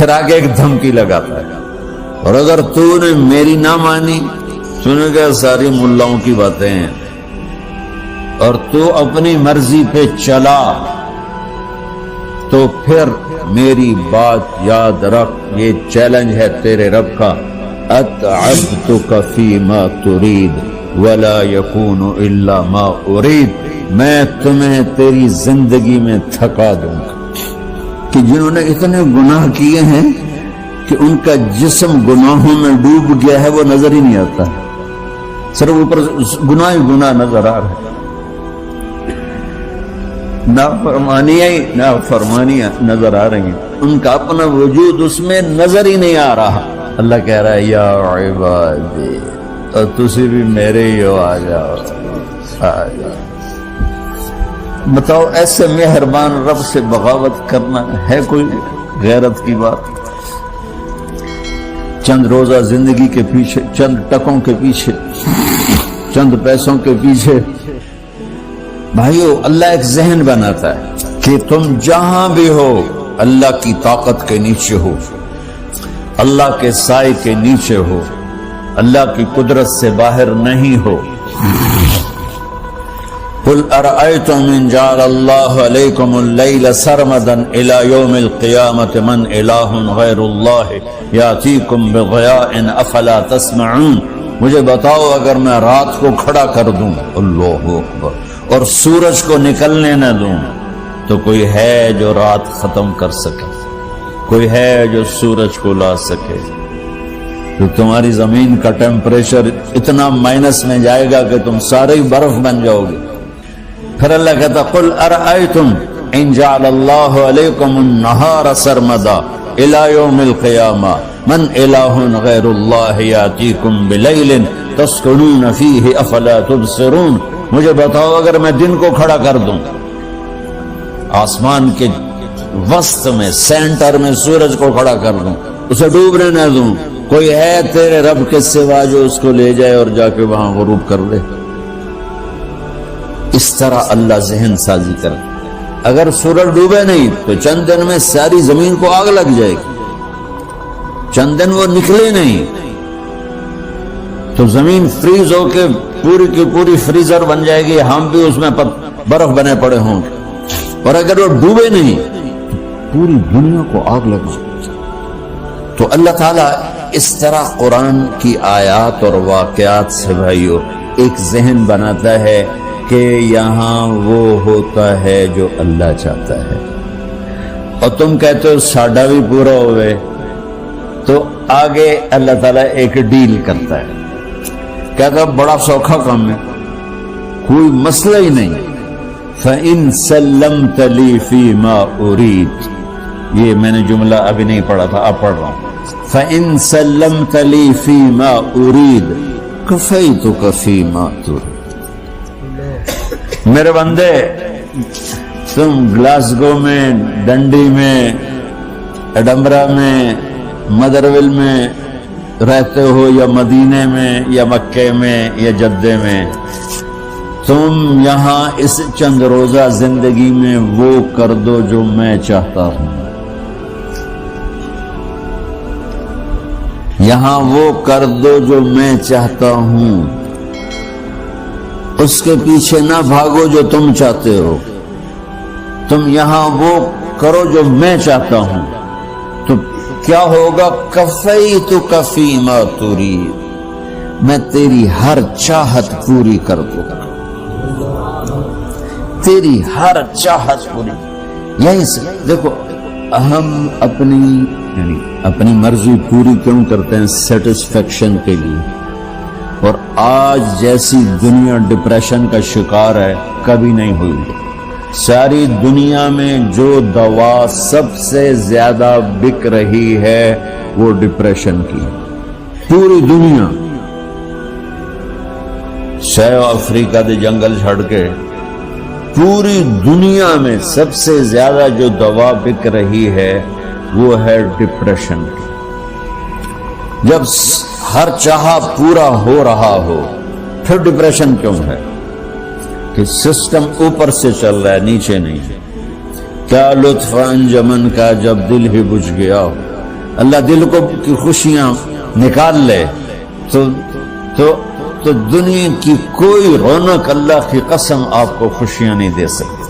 پھر آگے ایک دھمکی لگاتا ہے، اور اگر تو نے میری نہ مانی، سنے گا ساری ملاؤں کی باتیں ہیں، اور تو اپنی مرضی پہ چلا تو پھر میری بات یاد رکھ، یہ چیلنج ہے تیرے رب کا، اتعبتک فیما ترید ولا یکون الا ما ارید، میں تمہیں تیری زندگی میں تھکا دوں گا۔ کہ جنہوں نے اتنے گناہ کیے ہیں کہ ان کا جسم گناہوں میں ڈوب گیا ہے، وہ نظر ہی نہیں آتا، صرف اوپر گناہ ہی گناہ نظر آ رہا ہے، نافرمانیاں نظر آ رہی ہیں، ان کا اپنا وجود اس میں نظر ہی نہیں آ رہا۔ اللہ کہہ رہا ہے یا عبادی، اور تسی بھی میرے ہی ہو، آ جاؤ آ جاؤ۔ بتاؤ ایسے مہربان رب سے بغاوت کرنا ہے کوئی غیرت کی بات؟ چند روزہ زندگی کے پیچھے، چند ٹکوں کے پیچھے، چند پیسوں کے پیچھے، بھائیو اللہ ایک ذہن بناتا ہے کہ تم جہاں بھی ہو اللہ کی طاقت کے نیچے ہو، اللہ کے سائے کے نیچے ہو، اللہ کی قدرت سے باہر نہیں ہو۔ قل ارأيتم ان جعل الله عليكم الليل سرمدا الى يوم القيامة من اله غير الله ياتيكم بضياء افلا تسمعون، مجھے بتاؤ اگر میں رات کو کھڑا کر دوں، اللہ اکبر، اور سورج کو نکلنے نہ دوں، تو کوئی ہے جو رات ختم کر سکے؟ کوئی ہے جو سورج کو لا سکے؟ تو تمہاری زمین کا ٹیمپریچر اتنا مائنس میں جائے گا کہ تم سارے برف بن جاؤ گے۔ پھر اللہ کہتا قل ارأيتم ان جعل الله عليكم النهار سرمدا الى يوم القيامة من اله غير الله ياتيكم بليل تسكنون فيه افلا تبصرون، مجھے بتاؤ اگر میں دن کو کھڑا کر دوں، آسمان کے وسط میں سینٹر میں سورج کو کھڑا کر دوں، اسے ڈوبنے نہ دوں، کوئی ہے تیرے رب کے سوا جو اس کو لے جائے اور جا کے وہاں غروب کر دے؟ اس طرح اللہ ذہن سازی کرے، اگر سورج ڈوبے نہیں تو چند دن میں ساری زمین کو آگ لگ جائے گی، چند دن وہ نکلے نہیں تو زمین فریز ہو کے پوری کی پوری فریزر بن جائے گی، ہم بھی اس میں برف بنے پڑے ہوں گے، اور اگر وہ ڈوبے نہیں تو پوری دنیا کو آگ لگ جائے گی۔ تو اللہ تعالیٰ اس طرح قرآن کی آیات اور واقعات سے بھائیو ایک ذہن بناتا ہے کہ یہاں وہ ہوتا ہے جو اللہ چاہتا ہے، اور تم کہتے ہو ساڈا بھی پورا ہوئے، تو آگے اللہ تعالیٰ ایک ڈیل کرتا ہے، کہتا ہے بڑا سوکھا کام ہے، کوئی مسئلہ ہی نہیں، فَإِن سَلَّمْتَ لِي فِي مَا أُرِيد، یہ میں نے جملہ ابھی نہیں پڑھا تھا، اب پڑھ رہا ہوں، فَإِن سَلَّمْتَ لِي فِي مَا أُرِيد كَفَيْتُكَ فِي مَا تُرِيد۔ میرے بندے تم گلاسگو میں، ڈنڈی میں، ایڈمبرا میں، مدرول میں رہتے ہو، یا مدینے میں، یا مکے میں، یا جدے میں، تم یہاں اس چند روزہ زندگی میں وہ کر دو جو میں چاہتا ہوں، یہاں وہ کر دو جو میں چاہتا ہوں، اس کے پیچھے نہ بھاگو جو تم چاہتے ہو، تم یہاں وہ کرو جو میں چاہتا ہوں، تو کیا ہوگا؟ کفیتک فیما ترید، میں تیری ہر چاہت پوری کر دوں گا، تیری ہر چاہت پوری۔ یہی سے دیکھو ہم اپنی مرضی پوری کیوں کرتے ہیں؟ سیٹسفیکشن کے لیے، اور آج جیسی دنیا ڈپریشن کا شکار ہے کبھی نہیں ہوئی۔ ساری دنیا میں جو دوا سب سے زیادہ بک رہی ہے وہ ڈپریشن کی، پوری دنیا، ساؤتھ افریقہ دے جنگل چھڑ کے پوری دنیا میں سب سے زیادہ جو دوا بک رہی ہے وہ ہے ڈپریشن کی۔ جب ہر چاہا پورا ہو رہا ہو پھر ڈپریشن کیوں ہے؟ کہ سسٹم اوپر سے چل رہا ہے، نیچے نہیں ہے۔ کیا لطف انجمن کا جب دل ہی بجھ گیا ہو، اللہ دل کو کی خوشیاں نکال لے تو دنیا کی کوئی رونق اللہ کی قسم آپ کو خوشیاں نہیں دے سکتی.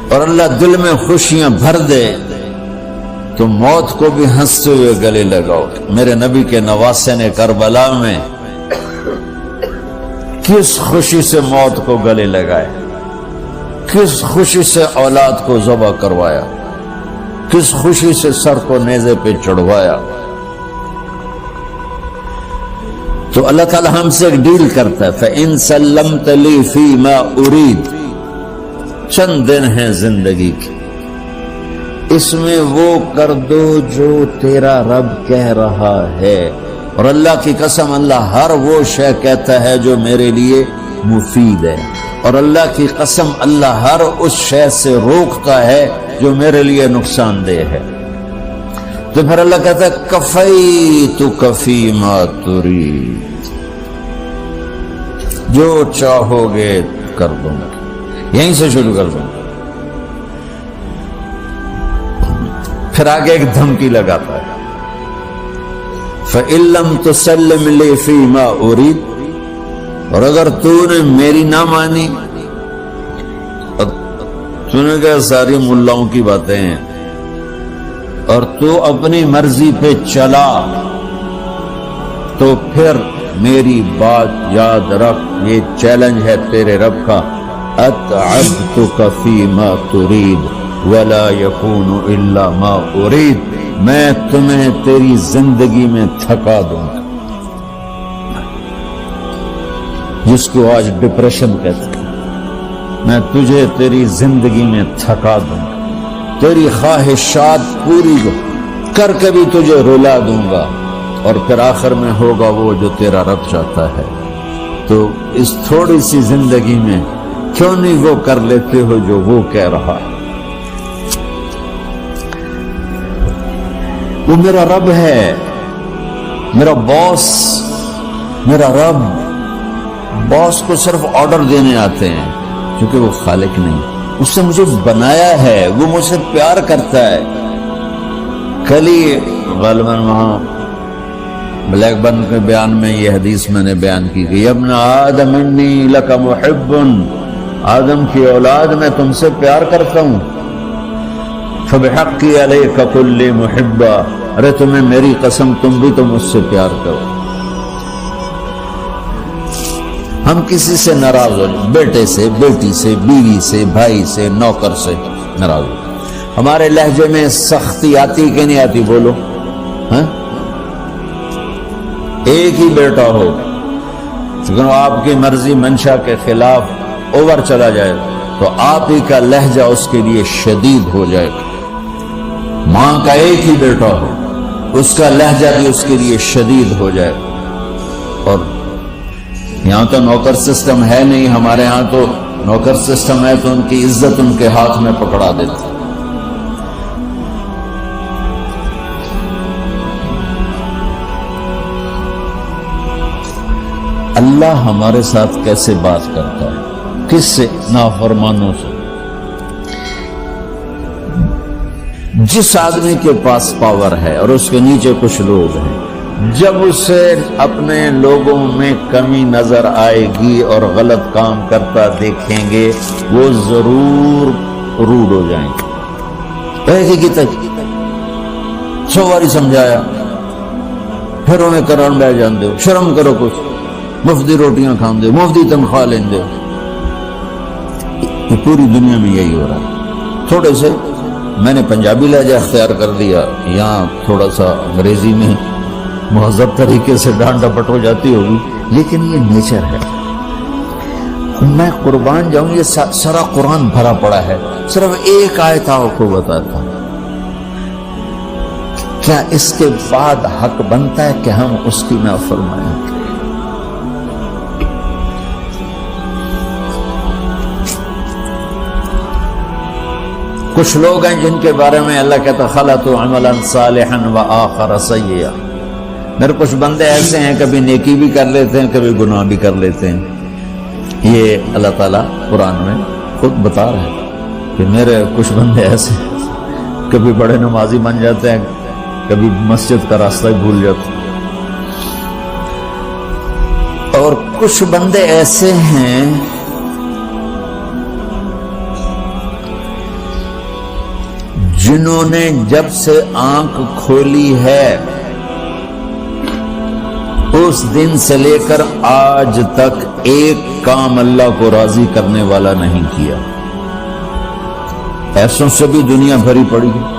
اور اللہ دل میں خوشیاں بھر دے تو موت کو بھی ہنستے ہوئے گلے لگاؤ. میرے نبی کے نواسے نے کربلا میں کس خوشی سے موت کو گلے لگائے، کس خوشی سے اولاد کو ذبح کروایا، کس خوشی سے سر کو نیزے پہ چڑھوایا. تو اللہ تعالی ہم سے ایک ڈیل کرتا ہے، فَإِن سَلَّمْتَ لِي فِي مَا أُرِيد. چند دن ہیں زندگی کے، اس میں وہ کر دو جو تیرا رب کہہ رہا ہے. اور اللہ کی قسم اللہ ہر وہ شے کہتا ہے جو میرے لیے مفید ہے، اور اللہ کی قسم اللہ ہر اس شے سے روکتا ہے جو میرے لیے نقصان دہ ہے. تو پھر اللہ کہتا ہے کفیتک فی ما ترید، جو چاہو گے کر دوں گا. یہیں سے شروع کر دوں گا. پھر آگے ایک دھمکی لگاتا ہے، فَإِن لَّمْ تُسَلِّمْ لِي فِي مَا أُرِيدُ. اور اگر تو نے میری نہ مانی، تو نے کہا ساری ملاؤں کی باتیں ہیں، اور تو اپنی مرضی پہ چلا، تو پھر میری بات یاد رکھ. یہ چیلنج ہے تیرے رب کا، اتعبتک فی ما ترید ولا یکون الا ما ارید. میں تمہیں تیری زندگی میں تھکا دوں گا، جس کو آج ڈپریشن کہتے ہیں. میں تجھے تیری زندگی میں تھکا دوں گا، تیری خواہشات پوری کر کے بھی تجھے رلا دوں گا، اور پھر آخر میں ہوگا وہ جو تیرا رب چاہتا ہے. تو اس تھوڑی سی زندگی میں کیوں نہیں وہ کر لیتے ہو جو وہ کہہ رہا ہے. وہ میرا رب ہے، میرا باس، میرا رب. باس کو صرف آرڈر دینے آتے ہیں کیونکہ وہ خالق نہیں. اس نے مجھے بنایا ہے، وہ مجھ سے پیار کرتا ہے. کل ہی غالباً وہاں بلیک بن کے بیان میں یہ حدیث میں نے بیان کی کہ ابن آدم انی لک محب، آدم کی اولاد میں تم سے پیار کرتا ہوں. فبحقی علیک کل محبا، ارے تمہیں میری قسم تم بھی تو مجھ سے پیار کرو. ہم کسی سے ناراض ہو، بیٹے سے، بیٹی سے، بیوی سے، بھائی سے، نوکر سے ناراض ہو. ہمارے لہجے میں سختی آتی کہ نہیں آتی؟ بولو. ہاں، ایک ہی بیٹا ہو لیکن آپ کی مرضی منشا کے خلاف اوور چلا جائے تو آپ ہی کا لہجہ اس کے لیے شدید ہو جائے گا. ماں کا ایک ہی بیٹا ہو، اس کا لہجہ بھی اس کے لیے شدید ہو جائے گا. اور یہاں تو نوکر سسٹم ہے نہیں، ہمارے یہاں تو نوکر سسٹم ہے تو ان کی عزت ان کے ہاتھ میں پکڑا دیتے. اللہ ہمارے ساتھ کیسے بات کرتا ہے؟ کس سے؟ نافرمانوں سے. جس آدمی کے پاس پاور ہے اور اس کے نیچے کچھ لوگ ہیں، جب اسے اپنے لوگوں میں کمی نظر آئے گی اور غلط کام کرتا دیکھیں گے، وہ ضرور روڈ ہو جائیں گے. ایک ہی تک 100 باری سمجھایا، پھر انہیں کرن بہ جان دو. شرم کرو، کچھ مفتی روٹیاں کھان دو، مفتی تنخواہ لیں دو. یہ پوری دنیا میں یہی ہو رہا ہے. تھوڑے سے میں نے پنجابی لہجہ اختیار کر دیا، یہاں تھوڑا سا انگریزی میں مہذب طریقے سے ڈانٹ ڈپٹ ہو جاتی ہوگی، لیکن یہ نیچر ہے. میں قربان جاؤں، یہ سارا قرآن بھرا پڑا ہے. صرف ایک آیت آپ کو بتاتا ہوں. کیا اس کے بعد حق بنتا ہے کہ ہم اس کی نافرمانی کریں؟ کچھ لوگ ہیں جن کے بارے میں اللہ کہتا خلطوا عملا صالحا وآخر سیئا. میرے کچھ بندے ایسے ہیں کبھی نیکی بھی کر لیتے ہیں، کبھی گناہ بھی کر لیتے ہیں. یہ اللہ تعالیٰ قرآن میں خود بتا رہے ہیں کہ میرے کچھ بندے ایسے ہیں، کبھی بڑے نمازی بن جاتے ہیں، کبھی مسجد کا راستہ ہی بھول جاتے. اور کچھ بندے ایسے ہیں جنہوں نے جب سے آنکھ کھولی ہے اس دن سے لے کر آج تک ایک کام اللہ کو راضی کرنے والا نہیں کیا. ایسوں سے بھی دنیا بھری پڑی ہے.